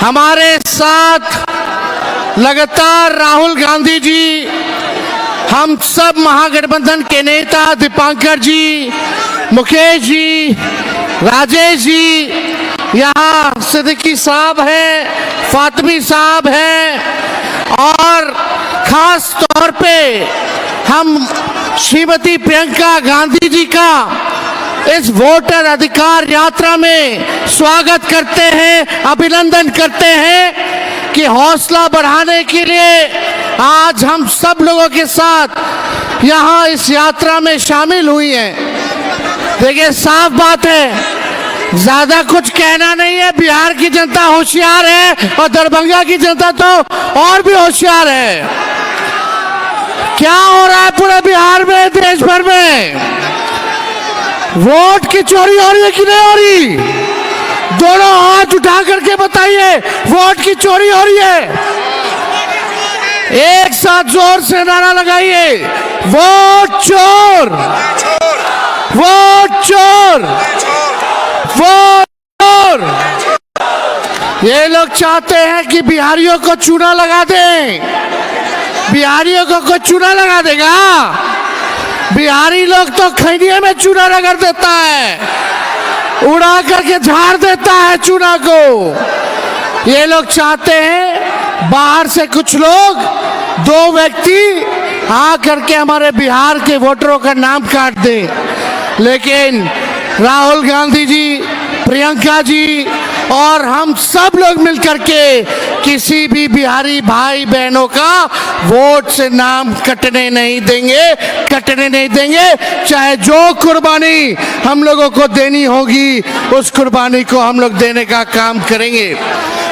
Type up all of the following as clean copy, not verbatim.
हमारे साथ लगातार राहुल गांधी जी, हम सब महागठबंधन के नेता दीपांकर जी, मुकेश जी, राजेश जी, यहाँ सिद्दीकी साहब है, फातिमी साहब है, और खास तौर पे हम श्रीमती प्रियंका गांधी जी का इस वोटर अधिकार यात्रा में स्वागत करते हैं, अभिनंदन करते हैं कि हौसला बढ़ाने के लिए आज हम सब लोगों के साथ यहाँ इस यात्रा में शामिल हुई हैं। देखिए, साफ बात है, ज्यादा कुछ कहना नहीं है। बिहार की जनता होशियार है और दरभंगा की जनता तो और भी होशियार है। क्या हो रहा है पूरे बिहार में, देश भर में? वोट की चोरी हो रही है कि नहीं हो रही? दोनों हाथ उठा करके बताइए, वोट की चोरी हो रही है? एक साथ जोर से नारा लगाइए, वोट चोर, वोट चोर, वोट चोर। ये लोग चाहते हैं कि बिहारियों को चूना लगा दें। बिहारियों को कोई चूना लगा देगा? बिहारी लोग तो खैनिये में चूना रगड़ देता है, उड़ा करके झाड़ देता है चूना को। ये लोग चाहते हैं बाहर से कुछ लोग, दो व्यक्ति आ करके हमारे बिहार के वोटरों का नाम काट दें। लेकिन राहुल गांधी जी, प्रियंका जी और हम सब लोग मिलकर के किसी भी बिहारी भाई बहनों का वोट से नाम कटने नहीं देंगे, कटने नहीं देंगे। चाहे जो कुर्बानी हम लोगों को देनी होगी, उस कुर्बानी को हम लोग देने का काम करेंगे।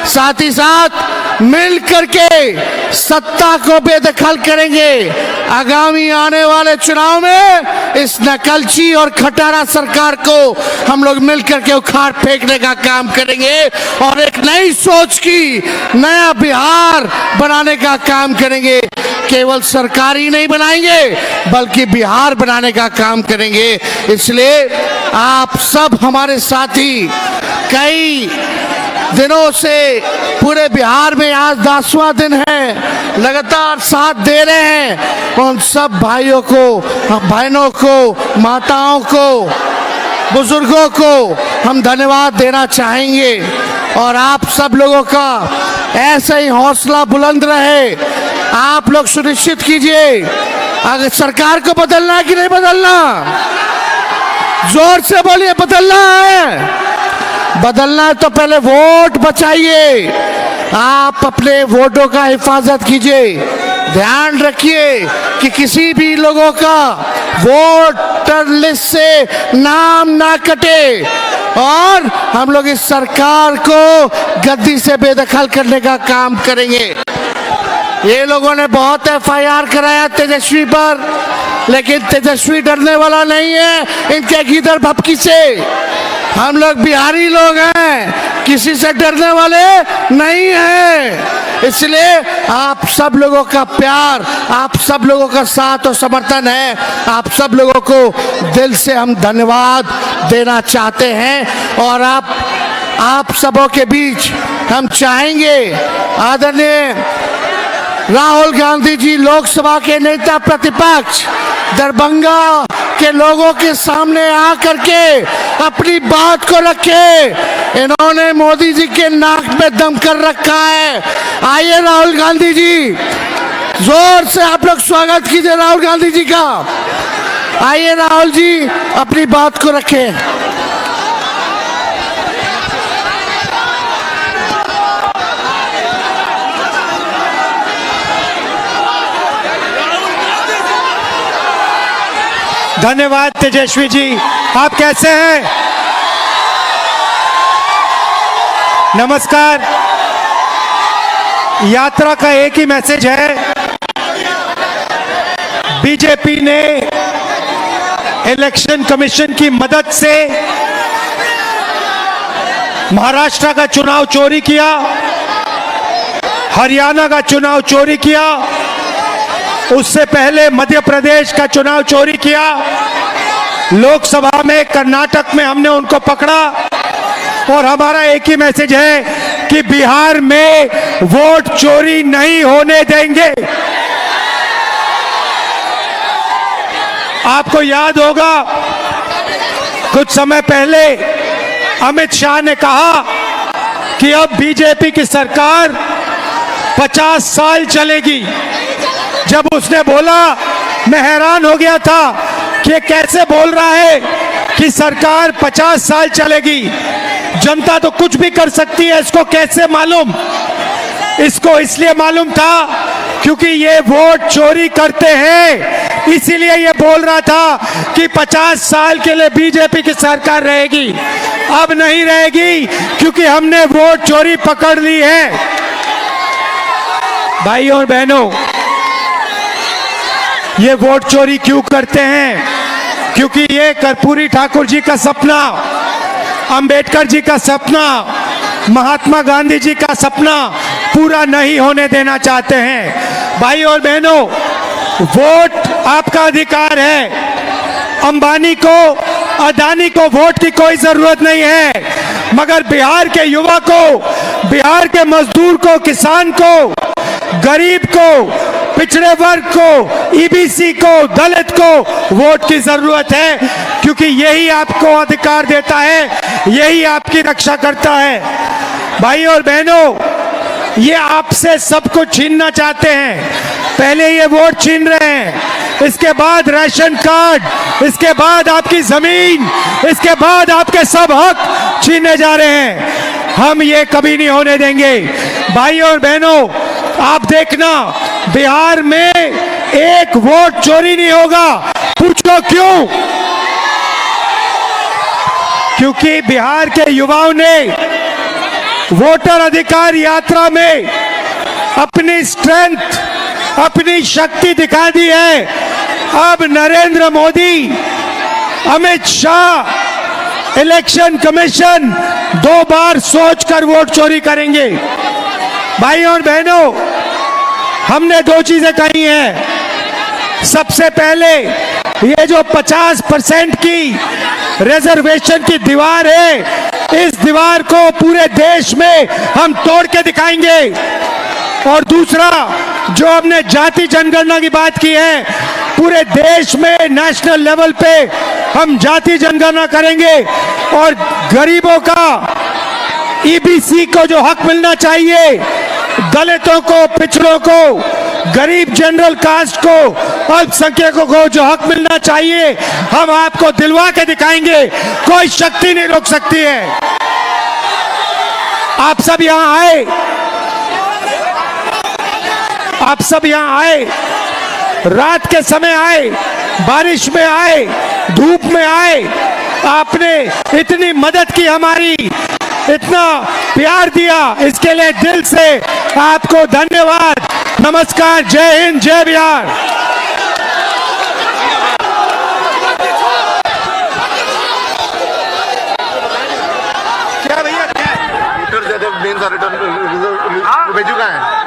साथ ही साथ मिल करके सत्ता को बेदखल करेंगे। आगामी आने वाले चुनाव में इस नकलची और खटारा सरकार को हम लोग मिलकर के उखाड़ फेंकने का काम करेंगे और एक नई सोच की, नया बिहार बनाने का काम करेंगे। केवल सरकारी नहीं बनाएंगे, बल्कि बिहार बनाने का काम करेंगे। इसलिए आप सब हमारे साथी, कई दिनों से पूरे बिहार में आज 10वां दिन है, लगातार साथ दे रहे हैं। उन सब भाइयों को, बहनों को, माताओं को, बुजुर्गों को हम धन्यवाद देना चाहेंगे। और आप सब लोगों का ऐसे ही हौसला बुलंद रहे। आप लोग सुनिश्चित कीजिए, अगर सरकार को बदलना है कि नहीं बदलना? जोर से बोलिए, बदलना है। बदलना है तो पहले वोट बचाइए। आप अपने वोटों का हिफाजत कीजिए। ध्यान रखिए कि किसी भी लोगों का वोटर लिस्ट से नाम ना कटे और हम लोग इस सरकार को गद्दी से बेदखल करने का काम करेंगे। ये लोगों ने बहुत FIR कराया तेजस्वी पर, लेकिन तेजस्वी डरने वाला नहीं है इनके गीदड़ भपकी से। हम लोग बिहारी लोग हैं, किसी से डरने वाले नहीं हैं। इसलिए आप सब लोगों का प्यार, आप सब लोगों का साथ और समर्थन है। आप सब लोगों को दिल से हम धन्यवाद देना चाहते हैं। और आप सबों के बीच हम चाहेंगे, आदरणीय राहुल गांधी जी, लोकसभा के नेता प्रतिपक्ष, दरभंगा के लोगों के सामने आकर के अपनी बात को रखे। इन्होंने मोदी जी के नाक में दम कर रखा है। आइए राहुल गांधी जी, जोर से आप लोग स्वागत कीजिए राहुल गांधी जी का। आइए राहुल जी, अपनी बात को रखें। धन्यवाद तेजस्वी जी, आप कैसे हैं? नमस्कार। यात्रा का एक ही मैसेज है, बीजेपी ने इलेक्शन कमीशन की मदद से महाराष्ट्र का चुनाव चोरी किया, हरियाणा का चुनाव चोरी किया, उससे पहले मध्य प्रदेश का चुनाव चोरी किया, लोकसभा में कर्नाटक में हमने उनको पकड़ा। और हमारा एक ही मैसेज है कि बिहार में वोट चोरी नहीं होने देंगे। आपको याद होगा कुछ समय पहले अमित शाह ने कहा कि अब बीजेपी की सरकार 50 साल चलेगी। जब उसने बोला, मैं हैरान हो गया था कि ये कैसे बोल रहा है कि सरकार 50 साल चलेगी। जनता तो कुछ भी कर सकती है, इसको कैसे मालूम? इसको इसलिए मालूम था क्योंकि ये वोट चोरी करते हैं, इसीलिए ये बोल रहा था कि 50 साल के लिए बीजेपी की सरकार रहेगी। अब नहीं रहेगी क्योंकि हमने वोट चोरी पकड़ ली है। भाइयों और बहनों, ये वोट चोरी क्यों करते हैं? क्योंकि ये कर्पूरी ठाकुर जी का सपना, अंबेडकर जी का सपना, महात्मा गांधी जी का सपना पूरा नहीं होने देना चाहते हैं। भाइयों और बहनों, वोट आपका अधिकार है। अंबानी को, अदानी को वोट की कोई जरूरत नहीं है, मगर बिहार के युवा को, बिहार के मजदूर को, किसान को, गरीब को, पिछड़े वर्ग को, ईबीसी को, दलित को वोट की जरूरत है, क्योंकि यही आपको अधिकार देता है, यही आपकी रक्षा करता है। भाइयों और बहनों, ये आपसे सब कुछ छीनना चाहते हैं। पहले ये वोट छीन रहे हैं, इसके बाद राशन कार्ड, इसके बाद आपकी जमीन, इसके बाद आपके सब हक छीनने जा रहे हैं। हम ये कभी नहीं होने देंगे। भाइयों और बहनों, आप देखना, बिहार में एक वोट चोरी नहीं होगा। पूछो क्यों? क्योंकि बिहार के युवाओं ने वोटर अधिकार यात्रा में अपनी स्ट्रेंथ, अपनी शक्ति दिखा दी है। अब नरेंद्र मोदी, अमित शाह, इलेक्शन कमीशन 2 बार सोचकर वोट चोरी करेंगे। भाइयों और बहनों, हमने 2 चीजें कही हैं। सबसे पहले, ये जो 50% की रिजर्वेशन की दीवार है, इस दीवार को पूरे देश में हम तोड़ के दिखाएंगे। और दूसरा, जो हमने जाति जनगणना की बात की है, पूरे देश में नेशनल लेवल पे हम जाति जनगणना करेंगे और गरीबों का, ईबीसी को जो हक मिलना चाहिए, दलितों को, पिछड़ों को, गरीब जनरल कास्ट को, अल्पसंख्यकों को जो हक मिलना चाहिए, हम आपको दिलवा के दिखाएंगे। कोई शक्ति नहीं रोक सकती है। आप सब यहां आए, आप सब यहां आए, रात के समय आए, बारिश में आए, धूप में आए, आपने इतनी मदद की हमारी, इतना प्यार दिया, इसके लिए दिल से आपको धन्यवाद। नमस्कार, जय हिंद, जय बिहार। क्या भैया, क्या रिटर्न मेन रिटर्न भेजू का है?